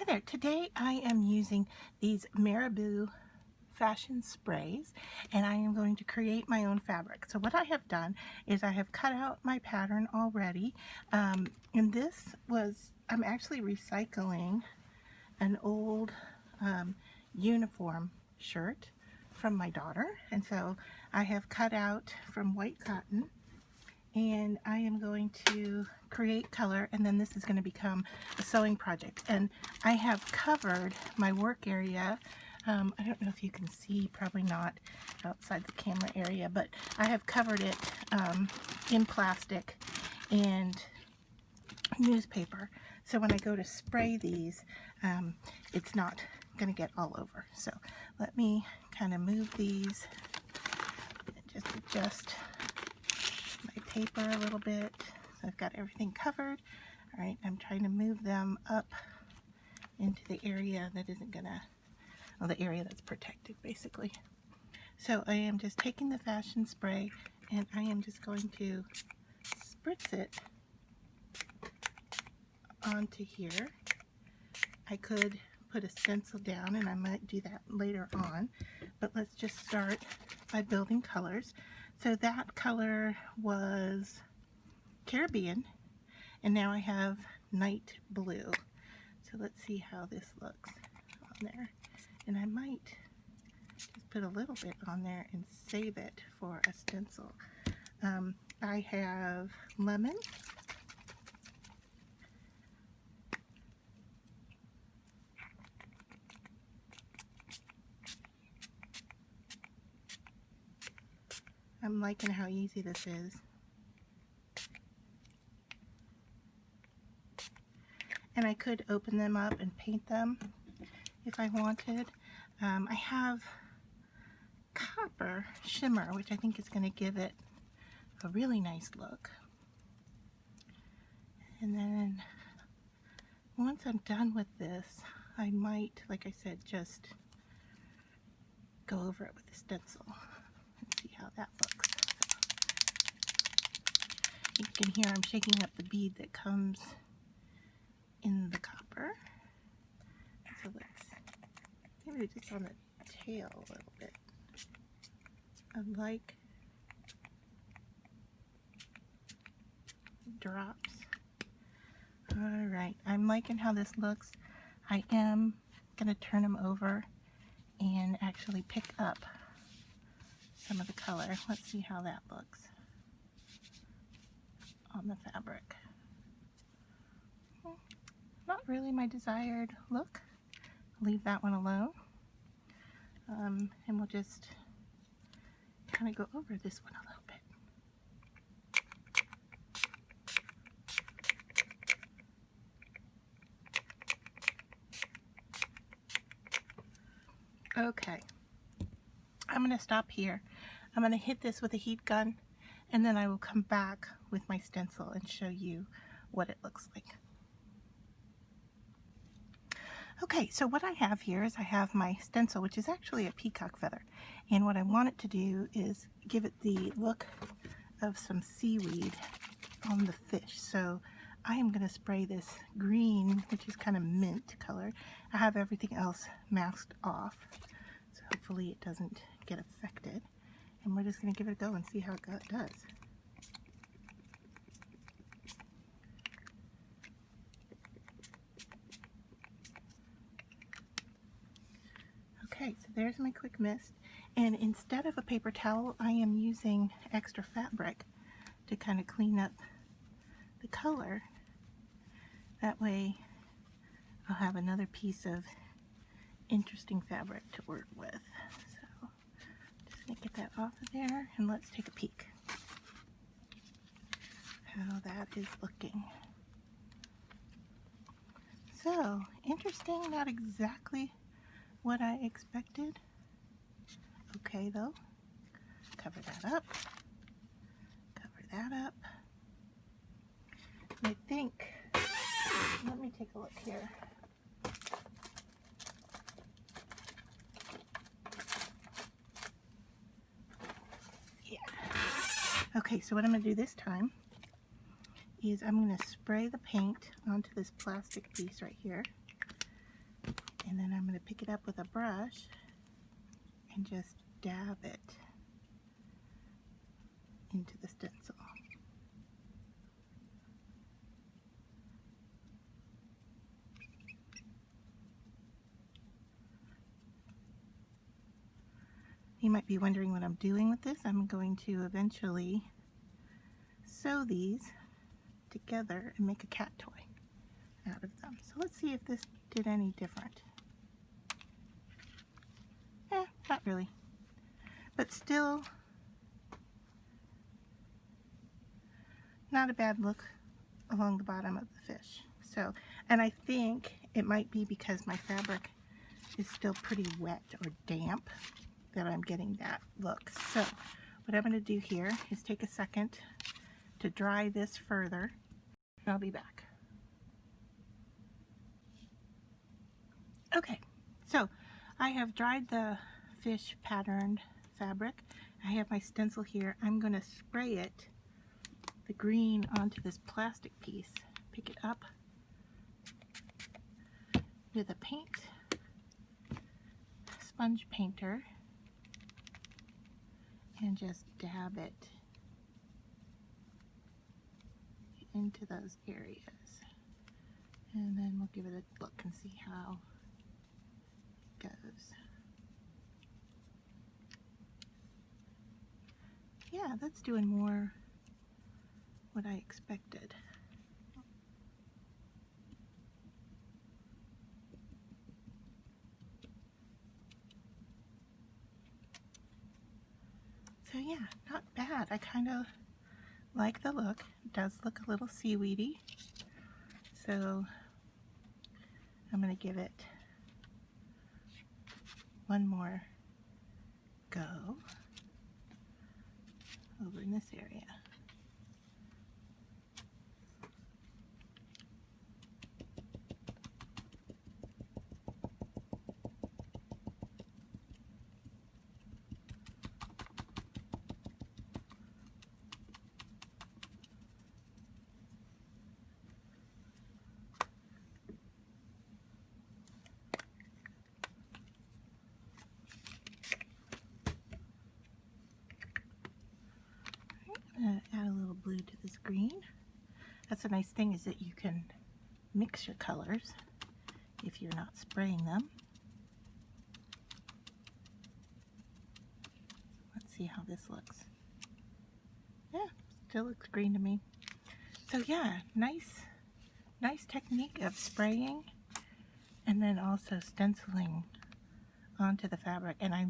there. Today I am using these Marabu fashion sprays and I am going to create my own fabric. So what I have done is I have cut out my pattern already, and I'm actually recycling an old uniform shirt from my daughter, and so I have cut out from white cotton and I am going to create color, and then this is going to become a sewing project. And I have covered my work area. I don't know if you can see, probably not outside the camera area, but I have covered it in plastic and newspaper, so when I go to spray these, it's not going to get all over. So let me kind of move these and just adjust my paper a little bit. So I've got everything covered. All right, I'm trying to move them up into the area that isn't gonna, well, the area that's protected basically. So I am just taking the fashion spray and I am just going to spritz it onto here. I could put a stencil down and I might do that later on, but let's just start by building colors. So that color was Caribbean, and now I have night blue. So let's see how this looks on there. And I might just put a little bit on there and save it for a stencil. I have lemon, I'm liking how easy this is. And I could open them up and paint them if I wanted. I have copper shimmer, which I think is going to give it a really nice look. And then once I'm done with this, I might, like I said, just go over it with a stencil and see how that looks. You can hear I'm shaking up the bead that comes in the copper. So let's maybe just on the tail a little bit. I like drops. Alright, I'm liking how this looks. I am going to turn them over and actually pick up some of the color. Let's see how that looks on the fabric. Not really my desired look. I'll leave that one alone. And we'll just kind of go over this one a little bit. Okay, I'm going to stop here. I'm going to hit this with a heat gun, and then I will come back with my stencil and show you what it looks like. Okay, so what I have here is I have my stencil, which is actually a peacock feather, and what I want it to do is give it the look of some seaweed on the fish. So I am going to spray this green, which is kind of mint color. I have everything else masked off, so hopefully it doesn't get affected, and we're just going to give it a go and see how it does. Okay, so there's my quick mist, and instead of a paper towel, I am using extra fabric to kind of clean up the color. That way I'll have another piece of interesting fabric to work with. So just gonna get that off of there, and let's take a peek how that is looking. So interesting, not exactly what I expected. Okay though, cover that up, cover that up. And I think, let me take a look here. Yeah. Okay, so what I'm going to do this time is I'm going to spray the paint onto this plastic piece right here. And then I'm going to pick it up with a brush and just dab it into the stencil. You might be wondering what I'm doing with this. I'm going to eventually sew these together and make a cat toy out of them. So let's see if this did any different. Not really. But still not a bad look along the bottom of the fish. So, and I think it might be because my fabric is still pretty wet or damp that I'm getting that look. So what I'm going to do here is take a second to dry this further, and I'll be back. Okay, so I have dried the fish patterned fabric. I have my stencil here. I'm going to spray it, the green, onto this plastic piece. Pick it up with a paint, sponge painter, and just dab it into those areas. And then we'll give it a look and see how it goes. Yeah, that's doing more what I expected. So yeah, not bad. I kind of like the look. It does look a little seaweedy. So I'm going to give it one more go over in this area. Add a little blue to this green. That's a nice thing, is that you can mix your colors if you're not spraying them. Let's see how this looks. Yeah, still looks green to me. So yeah, nice technique of spraying and then also stenciling onto the fabric. And I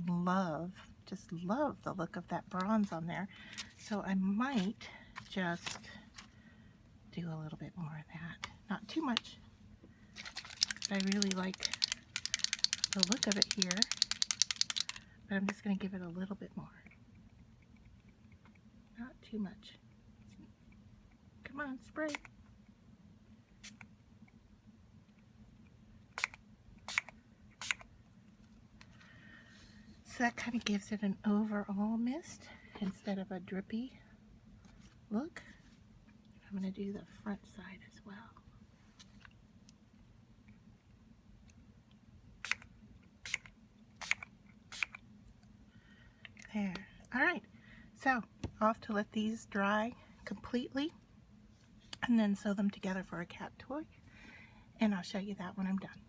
just love the look of that bronze on there. So I might just do a little bit more of that. Not too much. I really like the look of it here, but I'm just going to give it a little bit more. Not too much. Come on, spray. So that kind of gives it an overall mist instead of a drippy look. I'm going to do the front side as well. There. Alright, so off to let these dry completely and then sew them together for a cat toy, and I'll show you that when I'm done.